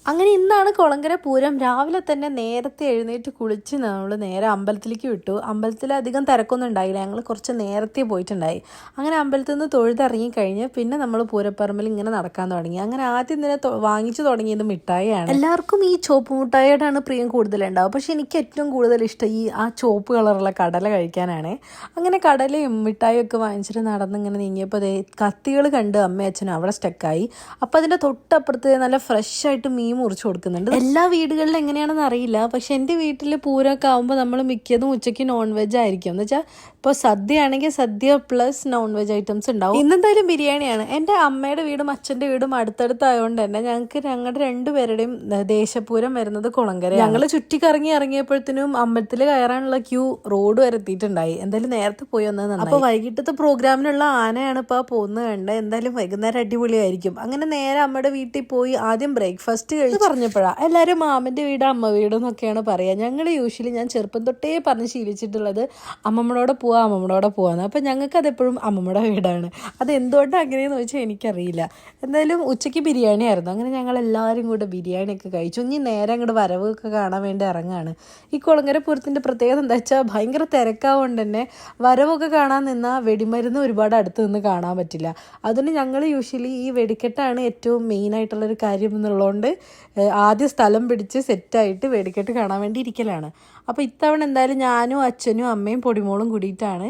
അങ്ങനെ ഇന്നാണ് കുളങ്കര പൂരം. രാവിലെ തന്നെ നേരത്തെ എഴുന്നേറ്റ് കുളിച്ച് നമ്മൾ നേരെ അമ്പലത്തിലേക്ക് വിട്ടു. അമ്പലത്തിൽ അധികം തിരക്കൊന്നും ഉണ്ടായില്ല, ഞങ്ങൾ കുറച്ച് നേരത്തെ പോയിട്ടുണ്ടായി. അങ്ങനെ അമ്പലത്തിൽ നിന്ന് തൊഴുതിറങ്ങിക്കഴിഞ്ഞ് പിന്നെ നമ്മൾ പൂരപ്പറമ്പിൽ ഇങ്ങനെ നടക്കാൻ തുടങ്ങി. അങ്ങനെ ആദ്യം തന്നെ വാങ്ങിച്ചു തുടങ്ങിയത് മിഠായിയാണ്. എല്ലാവർക്കും ഈ ചോപ്പ് മിഠായിയോടാണ് പ്രിയം കൂടുതലുണ്ടാവും, പക്ഷെ എനിക്ക് ഏറ്റവും കൂടുതൽ ഇഷ്ടം ആ ചോപ്പ് കളറുള്ള കടല കഴിക്കാനാണ്. അങ്ങനെ കടലയും മിഠായിയും ഒക്കെ വാങ്ങിച്ചിട്ട് നടന്നിങ്ങനെ നീങ്ങിയപ്പോൾ കത്തികൾ കണ്ട് അമ്മയും അച്ഛനും അവിടെ സ്റ്റക്കായി. അപ്പോൾ അതിൻ്റെ തൊട്ടപ്പുറത്ത് നല്ല ഫ്രഷ് ആയിട്ട് മീൻ മുറിച്ച് കൊടുക്കുന്നുണ്ട്. എല്ലാ വീടുകളിലും എങ്ങനെയാണെന്ന് അറിയില്ല, പക്ഷെ എൻ്റെ വീട്ടിൽ പൂരമൊക്കെ ആകുമ്പോൾ നമ്മൾ മിക്കതും ഉച്ചയ്ക്ക് നോൺ വെജ് ആയിരിക്കും. എന്ന് വെച്ചാൽ ഇപ്പോൾ സദ്യ ആണെങ്കിൽ സദ്യ പ്ലസ് നോൺ വെജ് ഐറ്റംസ് ഉണ്ടാവും. ഇന്നെന്തായാലും ബിരിയാണിയാണ്. എൻ്റെ അമ്മയുടെ വീടും അച്ഛൻ്റെ വീടും അടുത്തടുത്തായതുകൊണ്ട് തന്നെ ഞങ്ങളുടെ രണ്ടുപേരുടെയും ദേശപൂരം വരുന്നത് കുളങ്കര. ഞങ്ങൾ ചുറ്റിക്കറങ്ങി ഇറങ്ങിയപ്പോഴത്തേനും അമ്പലത്തിൽ കയറാനുള്ള ക്യൂ റോഡ് വരെ എത്തിയിട്ടുണ്ടായി. എന്തായാലും നേരത്തെ പോയി വന്നത് നന്നായി. അപ്പോൾ വൈകിട്ടത്തെ പ്രോഗ്രാമിനുള്ള ആനയാണ് ഇപ്പോൾ പോകുന്നത് കണ്ട്. എന്തായാലും വൈകുന്നേരം അടിപൊളിയായിരിക്കും. അങ്ങനെ നേരെ അമ്മയുടെ വീട്ടിൽ പോയി ആദ്യം ബ്രേക്ക്ഫാസ്റ്റ് കഴിച്ച് പറഞ്ഞപ്പോഴാണ് എല്ലാവരും മാമൻ്റെ വീട് അമ്മ വീട് എന്നൊക്കെയാണ് പറയുക. ഞങ്ങൾ യൂഷ്വലി ഞാൻ ചെറുപ്പം തൊട്ടേ പറഞ്ഞ് ശീലിച്ചിട്ടുള്ളത് അമ്മമ്മയോടെ പോവാന്ന്. അപ്പം ഞങ്ങൾക്ക് അതെപ്പോഴും അമ്മമ്മയുടെ വീടാണ്. അത് എന്തുകൊണ്ടാണ് അങ്ങനെയെന്ന് ചോദിച്ചാൽ എനിക്കറിയില്ല. എന്തായാലും ഉച്ചയ്ക്ക് ബിരിയാണി ആയിരുന്നു. അങ്ങനെ ഞങ്ങൾ എല്ലാവരും കൂടെ ബിരിയാണിയൊക്കെ കഴിച്ചു. ഇനി നേരെ അങ്ങോട്ട് വരവൊക്കെ കാണാൻ വേണ്ടി ഇറങ്ങാണ്. ഈ കുളങ്കര പൂരത്തിൻ്റെ പ്രത്യേകത എന്താ വെച്ചാൽ ഭയങ്കര തിരക്കാവുകൊണ്ട് തന്നെ വരവൊക്കെ കാണാൻ നിന്നാൽ വെടിമരുന്ന് ഒരുപാട് അടുത്ത് നിന്ന് കാണാൻ പറ്റില്ല. അതുകൊണ്ട് ഞങ്ങൾ യൂഷ്വലി ഈ വെടിക്കെട്ടാണ് ഏറ്റവും മെയിനായിട്ടുള്ളൊരു കാര്യം എന്നുള്ളതുകൊണ്ട് ആദ്യം സ്ഥലം പിടിച്ച് സെറ്റായിട്ട് വെടിക്കെട്ട് കാണാൻ വേണ്ടി ഇരിക്കലാണ്. അപ്പോൾ ഇത്തവണ എന്തായാലും ഞാനും അച്ഛനും അമ്മയും പൊടിമോളും കൂടിയിട്ടാണ്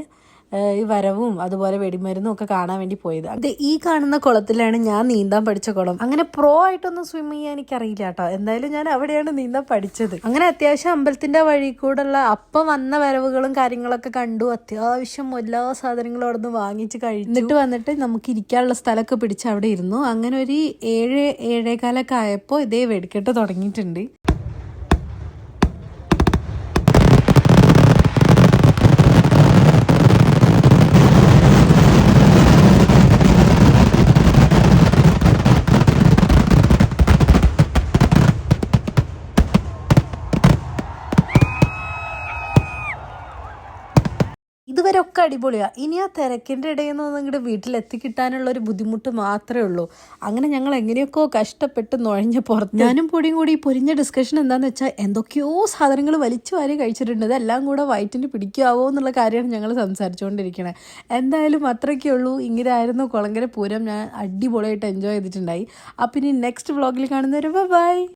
ഈ വരവും അതുപോലെ വെടിമരുന്നും ഒക്കെ കാണാൻ വേണ്ടി പോയത്. അത് ഈ കാണുന്ന കുളത്തിലാണ് ഞാൻ നീന്താൻ പഠിച്ച കുളം. അങ്ങനെ പ്രോ ആയിട്ടൊന്നും സ്വിം ചെയ്യാൻ എനിക്കറിയില്ല കേട്ടോ. എന്തായാലും ഞാൻ അവിടെയാണ് നീന്താൻ പഠിച്ചത്. അങ്ങനെ അത്യാവശ്യം അമ്പലത്തിന്റെ വഴി കൂടെയുള്ള അപ്പം വന്ന വരവുകളും കാര്യങ്ങളൊക്കെ കണ്ടു. അത്യാവശ്യം എല്ലാ സാധനങ്ങളും അവിടെ നിന്ന് വാങ്ങിച്ച് കഴിഞ്ഞിട്ട് വന്നിട്ട് നമുക്ക് ഇരിക്കാനുള്ള സ്ഥലമൊക്കെ പിടിച്ച് അവിടെ ഇരുന്നു. അങ്ങനെ ഒരു 7-7:15 ആയപ്പോൾ ഇതേ വെടിക്കെട്ട് തുടങ്ങിയിട്ടുണ്ട്. ഇതുവരെ ഒക്കെ അടിപൊളിയാണ്. ഇനി ആ തിരക്കിൻ്റെ ഇടയിൽ നിന്ന് നിങ്ങളുടെ വീട്ടിലെത്തിക്കിട്ടാനുള്ള ഒരു ബുദ്ധിമുട്ട് മാത്രമേ ഉള്ളൂ. അങ്ങനെ ഞങ്ങൾ എങ്ങനെയൊക്കെയോ കഷ്ടപ്പെട്ട് നുഴഞ്ഞ് പുറത്ത് ഞാനും പൊടിയും കൂടി പൊരിഞ്ഞ ഡിസ്കഷൻ എന്താണെന്ന് വെച്ചാൽ എന്തൊക്കെയോ സാധനങ്ങൾ വലിച്ചു വാരി കഴിച്ചിട്ടുണ്ട്. ഇതെല്ലാം കൂടെ വയറ്റിന് പിടിക്കാവോ എന്നുള്ള കാര്യമാണ് ഞങ്ങൾ സംസാരിച്ചുകൊണ്ടിരിക്കുന്നത്. എന്തായാലും അത്രയ്ക്കേ ഉള്ളൂ. ഇങ്ങനെയായിരുന്നു കുളങ്കര പൂരം. ഞാൻ അടിപൊളിയായിട്ട് എൻജോയ് ചെയ്തിട്ടുണ്ടായി. അപ്പം ഇനി നെക്സ്റ്റ് വ്ളോഗിൽ കാണുന്നവരെ ബൈ.